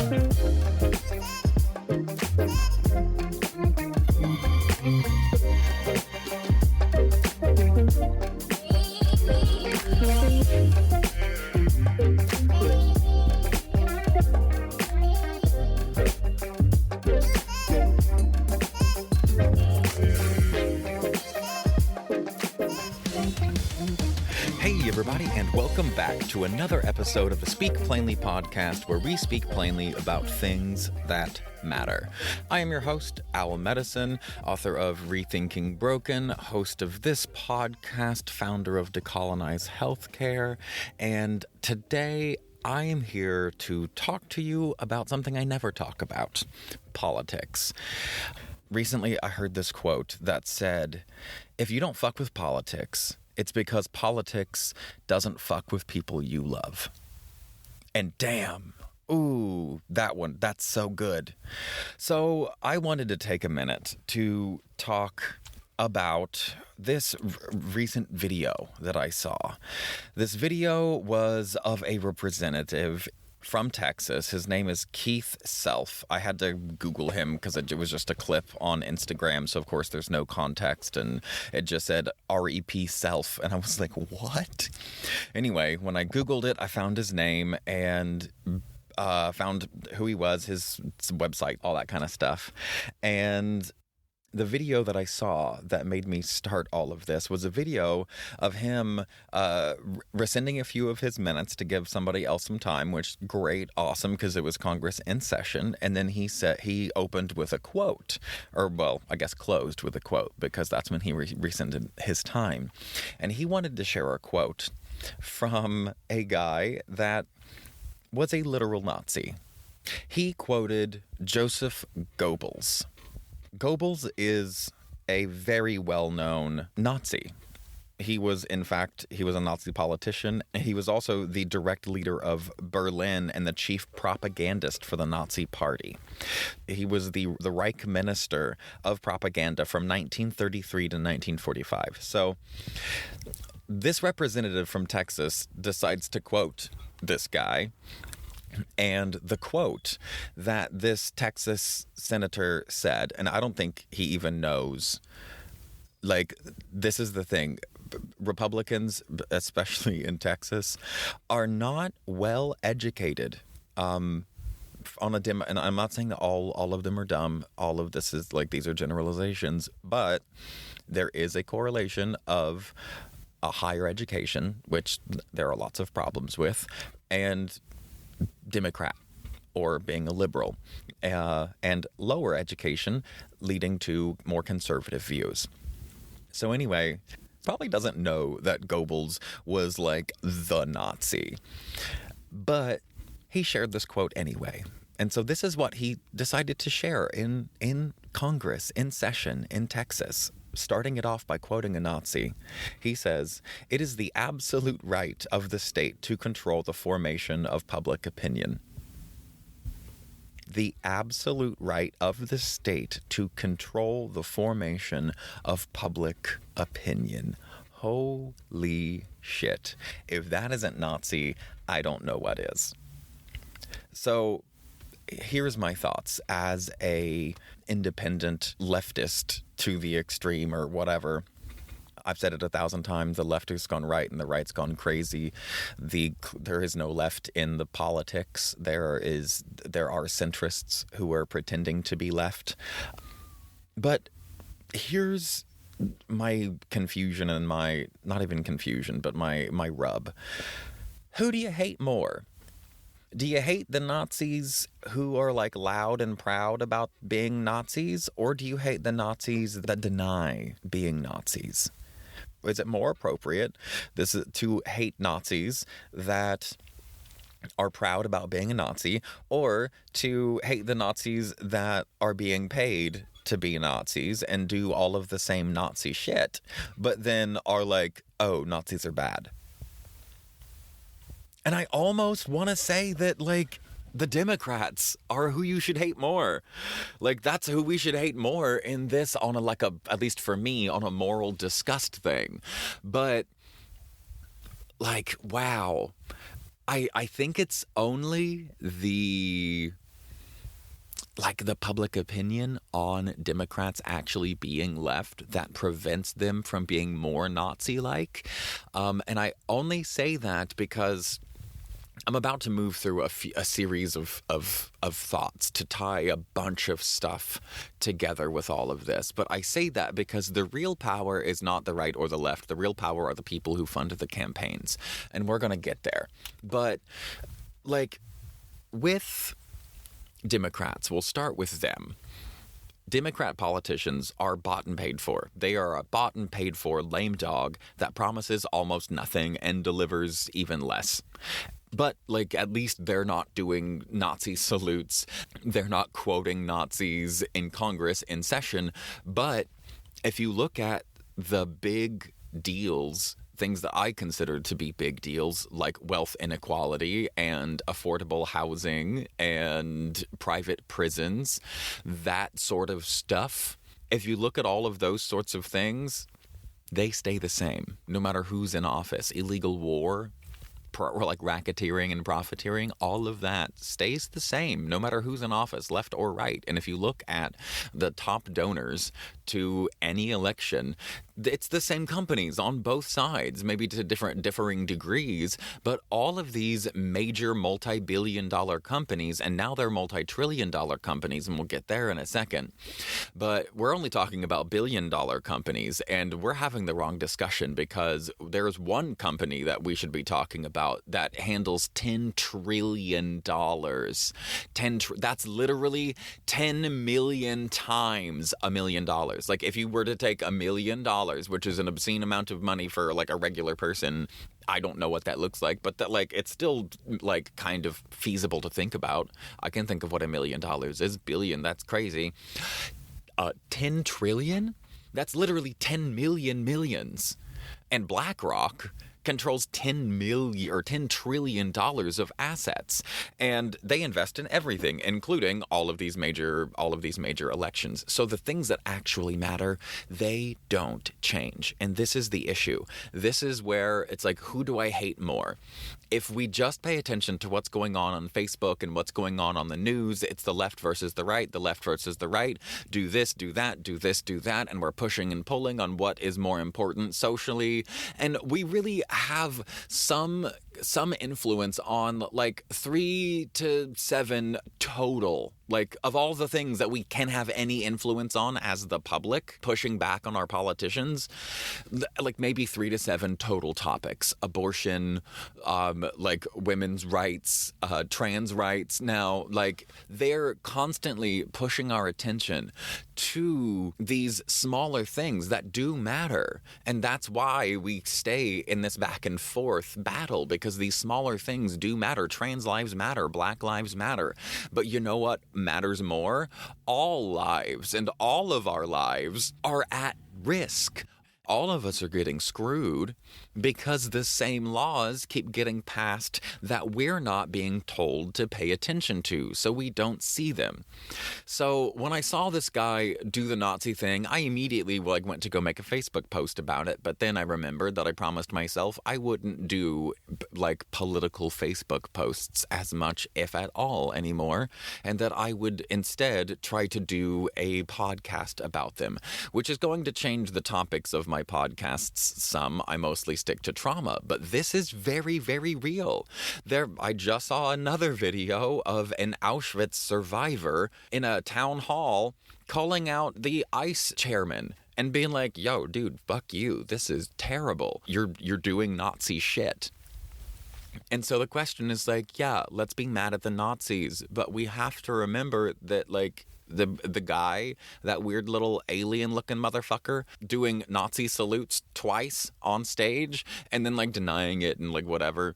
Hey everybody, and welcome back to another episode of the Speak Plainly podcast, where we speak plainly about things that matter. I am your host, Owl Medicine, author of Rethinking Broken, host of this podcast, founder of Decolonize Healthcare, and today I am here to talk to you about something I never talk about: politics. Recently, I heard this quote that said, "If you don't fuck with politics, it's because politics doesn't fuck with people you love." And damn, ooh, that one, that's so good. So I wanted to take a minute to talk about this recent video that I saw. This video was of a representative from Texas. His name is Keith Self. I had to Google him because it was just a clip on Instagram, so of course there's no context, and it just said REP Self, and I was like, what? Anyway, when I Googled it, I found his name and found who he was, his website, all that kind of stuff. And the video that I saw that made me start all of this was a video of him rescinding a few of his minutes to give somebody else some time, which great, awesome, because it was Congress in session. And then he opened with a quote, or well, I guess closed with a quote, because that's when he rescinded his time. And he wanted to share a quote from a guy that was a literal Nazi. He quoted Joseph Goebbels. Goebbels is a very well-known Nazi. He was a Nazi politician. He was also the direct leader of Berlin and the chief propagandist for the Nazi Party. He was the Reich Minister of Propaganda from 1933 to 1945. So this representative from Texas decides to quote this guy. And the quote that this Texas senator said, and I don't think he even knows, like, this is the thing. Republicans, especially in Texas, are not well educated and I'm not saying that all of them are dumb. All of this is like, these are generalizations, but there is a correlation of a higher education, which there are lots of problems with, and Democrat or being a liberal, and lower education leading to more conservative views. So anyway, probably doesn't know that Goebbels was like the Nazi, but he shared this quote anyway. And so this is what he decided to share in Congress, in session, in Texas. Starting it off by quoting a Nazi, he says, "It is the absolute right of the state to control the formation of public opinion." The absolute right of the state to control the formation of public opinion. Holy shit. If that isn't Nazi, I don't know what is. So here's my thoughts as a independent leftist to the extreme or whatever. I've said it 1,000 times. The left has gone right and the right's gone crazy. There is no left in the politics. There are centrists who are pretending to be left. But here's my confusion and my, not even confusion, but my rub. Who do you hate more? Do you hate the Nazis who are like loud and proud about being Nazis, or do you hate the Nazis that deny being Nazis? Is it more appropriate to hate Nazis that are proud about being a Nazi, or to hate the Nazis that are being paid to be Nazis and do all of the same Nazi shit, but then are like, oh, Nazis are bad? And I almost want to say that, like, the Democrats are who you should hate more. Like, that's who we should hate more in this on at least for me, on a moral disgust thing. But, like, wow. I think it's only the like the public opinion on Democrats actually being left that prevents them from being more Nazi-like. And I only say that because I'm about to move through a series of thoughts to tie a bunch of stuff together with all of this. But I say that because the real power is not the right or the left. The real power are the people who funded the campaigns. And we're going to get there. But, like, with Democrats, we'll start with them. Democrat politicians are bought and paid for. They are a bought and paid for lame dog that promises almost nothing and delivers even less. But, like, at least they're not doing Nazi salutes. They're not quoting Nazis in Congress in session. But if you look at the big deals, things that I consider to be big deals, like wealth inequality and affordable housing and private prisons, that sort of stuff, if you look at all of those sorts of things, they stay the same, no matter who's in office. Illegal war, or like racketeering and profiteering, all of that stays the same no matter who's in office, left or right. And if you look at the top donors to any election, it's the same companies on both sides, maybe to differing degrees, but all of these major multi-billion-dollar companies, and now they're multi-trillion-dollar companies, and we'll get there in a second. But we're only talking about billion-dollar companies, and we're having the wrong discussion because there's one company that we should be talking about that handles $10 trillion. That's literally 10 million times $1 million. Like, if you were to take $1 million, which is an obscene amount of money for, like, a regular person, I don't know what that looks like, but that, like, it's still, like, kind of feasible to think about. I can think of what $1 million is. Billion, that's crazy. 10 trillion? That's literally 10 million millions. And BlackRock controls $10 trillion of assets, and they invest in everything, including all of these major elections. So the things that actually matter, they don't change, and this is the issue. This is where it's like, who do I hate more? If we just pay attention to what's going on Facebook and what's going on the news, it's the left versus the right, do this, do that, do this, do that, and we're pushing and pulling on what is more important socially. And we really have some influence on, like, 3 to 7 total, like, of all the things that we can have any influence on as the public, pushing back on our politicians, like, maybe 3 to 7 total topics. Abortion, like, women's rights, trans rights. Now, like, they're constantly pushing our attention to these smaller things that do matter. And that's why we stay in this back and forth battle, because these smaller things do matter. Trans lives matter. Black lives matter. But you know what matters more? All lives, and all of our lives are at risk. All of us are getting screwed because the same laws keep getting passed that we're not being told to pay attention to, so we don't see them. So when I saw this guy do the Nazi thing, I immediately went to go make a Facebook post about it, but then I remembered that I promised myself I wouldn't do political Facebook posts as much, if at all, anymore, and that I would instead try to do a podcast about them, which is going to change the topics of my podcasts some. I mostly stick to trauma, but this is very, very real. I just saw another video of an Auschwitz survivor in a town hall calling out the ICE chairman and being like, yo, dude, fuck you. This is terrible. You're doing Nazi shit. And so the question is like, yeah, let's be mad at the Nazis, but we have to remember that, like, the guy, that weird little alien-looking motherfucker, doing Nazi salutes twice on stage and then, like, denying it and, like, whatever.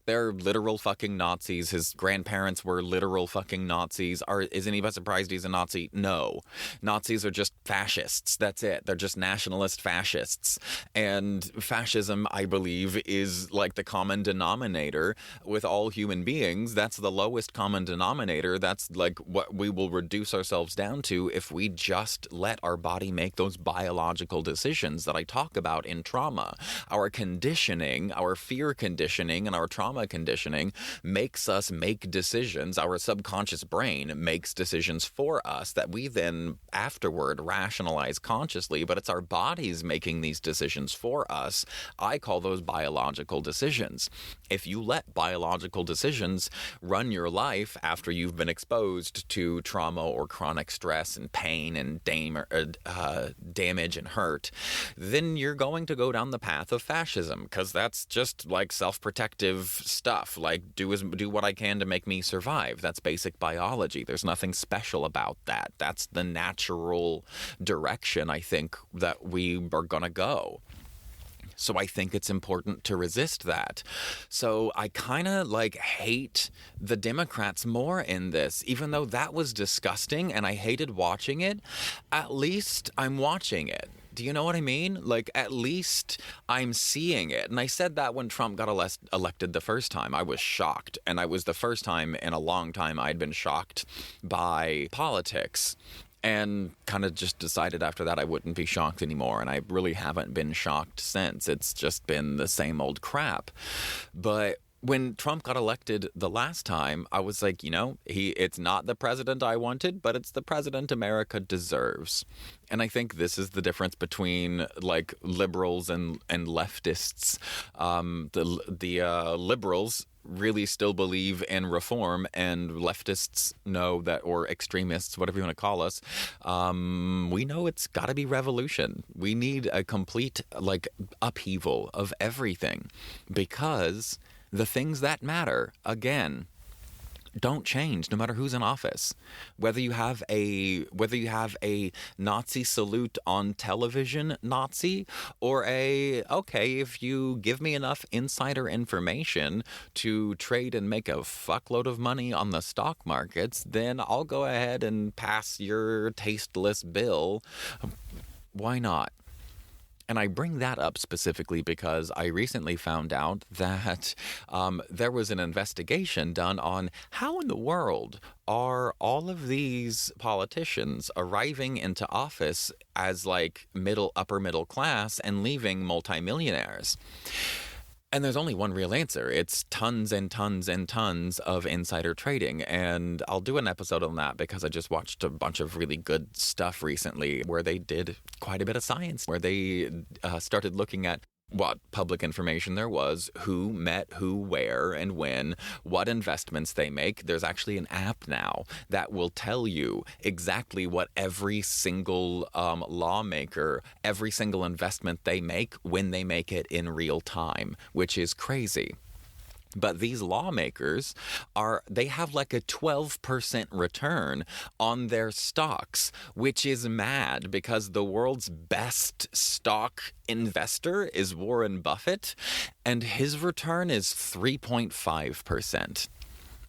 They're literal fucking Nazis. His grandparents were literal fucking Nazis. Is anybody surprised he's a Nazi? No. Nazis are just fascists. That's it. They're just nationalist fascists. And fascism, I believe, is, like, the common denominator with all human beings. That's the lowest common denominator. That's, like, what we will reduce ourselves ourselves down to if we just let our body make those biological decisions that I talk about in trauma. Our conditioning, our fear conditioning and our trauma conditioning makes us make decisions. Our subconscious brain makes decisions for us that we then afterward rationalize consciously, but it's our bodies making these decisions for us. I call those biological decisions. If you let biological decisions run your life after you've been exposed to trauma or chronic stress and pain and damage and hurt, then you're going to go down the path of fascism, because that's just like self-protective stuff. Like, do what I can to make me survive. That's basic biology. There's nothing special about that. That's the natural direction, I think, that we are going to go. So I think it's important to resist that. So I kind of like hate the Democrats more in this, even though that was disgusting and I hated watching it. At least I'm watching it. Do you know what I mean? Like, at least I'm seeing it. And I said that when Trump got elected the first time. I was shocked. And I was the first time in a long time I'd been shocked by politics. And kind of just decided after that I wouldn't be shocked anymore. And I really haven't been shocked since. It's just been the same old crap. But when Trump got elected the last time, I was like, it's not the president I wanted, but it's the president America deserves. And I think this is the difference between like liberals and leftists. The liberals really still believe in reform, and leftists know that, or extremists, whatever you want to call us, we know it's got to be revolution. We need a complete like upheaval of everything, because the things that matter, again, don't change no matter who's in office. Whether you have a Nazi salute on television, Nazi, or if you give me enough insider information to trade and make a fuckload of money on the stock markets, then I'll go ahead and pass your tasteless bill. Why not? And I bring that up specifically because I recently found out that there was an investigation done on how in the world are all of these politicians arriving into office as like upper middle class and leaving multimillionaires. And there's only one real answer. It's tons and tons and tons of insider trading. And I'll do an episode on that because I just watched a bunch of really good stuff recently where they did quite a bit of science, where they started looking at what public information there was, who met who, where, and when, what investments they make. There's actually an app now that will tell you exactly what every single lawmaker, every single investment they make, when they make it in real time, which is crazy. But these lawmakers they have like a 12% return on their stocks, which is mad because the world's best stock investor is Warren Buffett, and his return is 3.5%.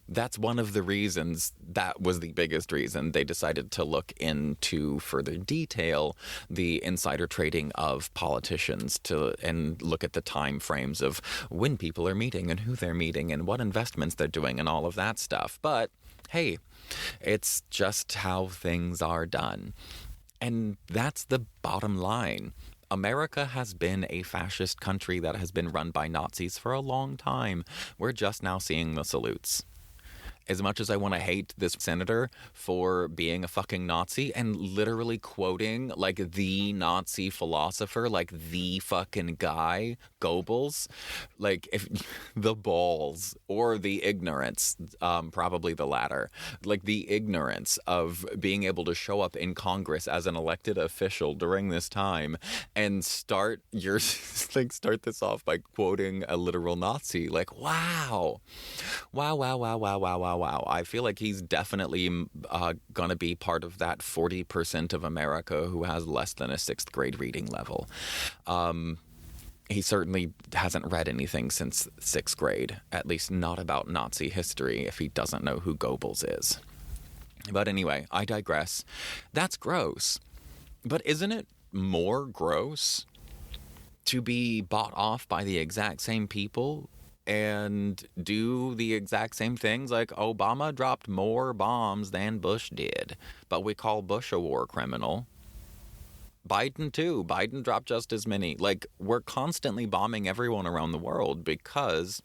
That's one of the reasons, that was the biggest reason they decided to look into further detail the insider trading of politicians and look at the time frames of when people are meeting and who they're meeting and what investments they're doing and all of that stuff. But hey, it's just how things are done. And that's the bottom line. America has been a fascist country that has been run by Nazis for a long time. We're just now seeing the salutes. As much as I want to hate this senator for being a fucking Nazi and literally quoting like the Nazi philosopher, like the fucking guy, Goebbels, like if the balls or the ignorance, probably the latter, like the ignorance of being able to show up in Congress as an elected official during this time and start this off by quoting a literal Nazi. Like, wow. I feel like he's definitely going to be part of that 40% of America who has less than a 6th grade reading level. He certainly hasn't read anything since 6th grade, at least not about Nazi history, if he doesn't know who Goebbels is. But anyway, I digress. That's gross. But isn't it more gross to be bought off by the exact same people and do the exact same things. Like Obama dropped more bombs than Bush did, but we call Bush a war criminal. Biden too. Biden dropped just as many. Like, we're constantly bombing everyone around the world because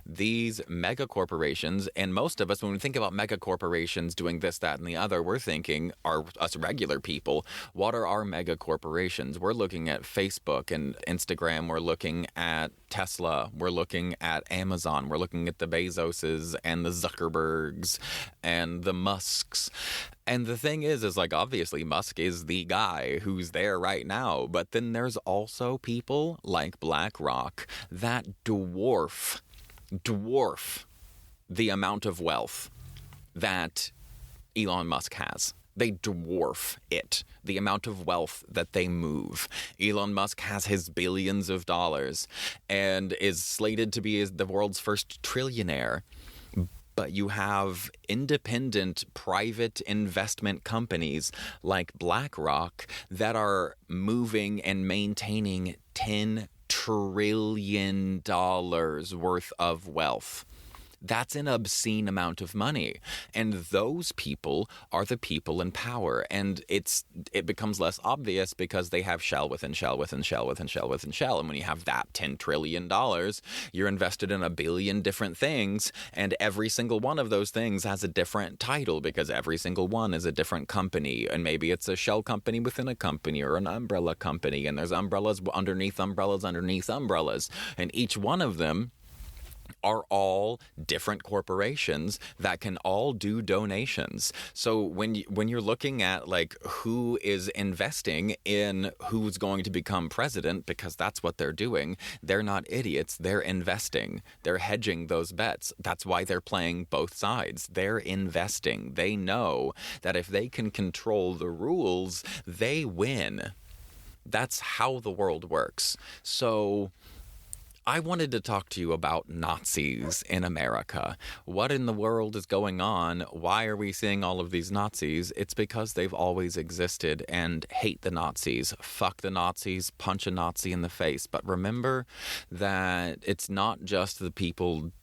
these mega corporations, and most of us, when we think about mega corporations doing this, that, and the other, we're thinking, us regular people, what are our mega corporations? We're looking at Facebook and Instagram. We're looking at Tesla. We're looking at Amazon. We're looking at the Bezoses and the Zuckerbergs and the Musks. And the thing is like, obviously Musk is the guy who's there right now. But then there's also people like BlackRock that dwarf the amount of wealth that Elon Musk has. They dwarf it, the amount of wealth that they move. Elon Musk has his billions of dollars and is slated to be the world's first trillionaire. But you have independent private investment companies like BlackRock that are moving and maintaining $10 trillion worth of wealth. That's an obscene amount of money. And those people are the people in power. And it becomes less obvious because they have shell within shell within shell within shell within shell. And when you have that $10 trillion, you're invested in a billion different things. And every single one of those things has a different title because every single one is a different company. And maybe it's a shell company within a company or an umbrella company. And there's umbrellas underneath umbrellas underneath umbrellas. And each one of them are all different corporations that can all do donations. So when you're looking at like who is investing in who's going to become president, because that's what they're doing, they're not idiots. They're investing. They're hedging those bets. That's why they're playing both sides. They're investing. They know that if they can control the rules, they win. That's how the world works. So I wanted to talk to you about Nazis in America. What in the world is going on? Why are we seeing all of these Nazis? It's because they've always existed, and hate the Nazis. Fuck the Nazis. Punch a Nazi in the face. But remember that it's not just the people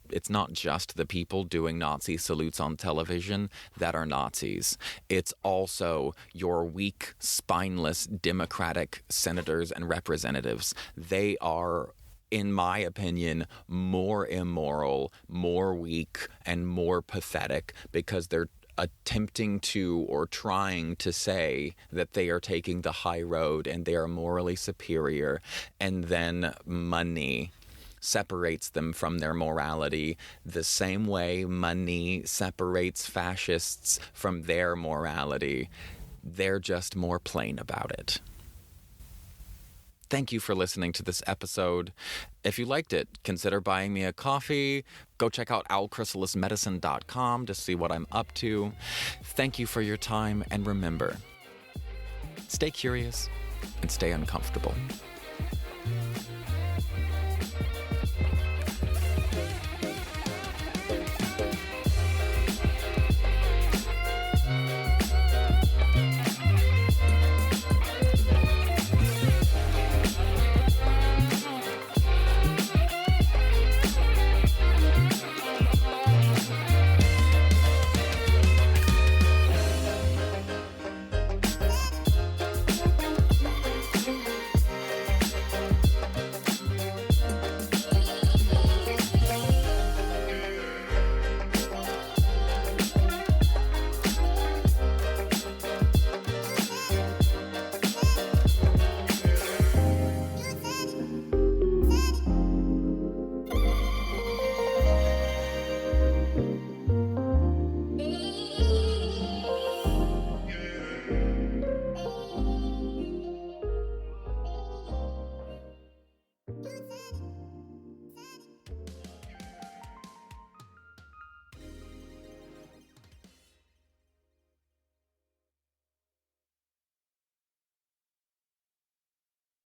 doing Nazi salutes on television that are Nazis. It's also your weak, spineless Democratic senators and representatives. They are, in my opinion, more immoral, more weak, and more pathetic because they're attempting to or trying to say that they are taking the high road and they are morally superior, and then money separates them from their morality the same way money separates fascists from their morality. They're just more plain about it. Thank you for listening to this episode. If you liked it, consider buying me a coffee. Go check out owlchrysalismedicine.com to see what I'm up to. Thank you for your time, and remember, stay curious and stay uncomfortable.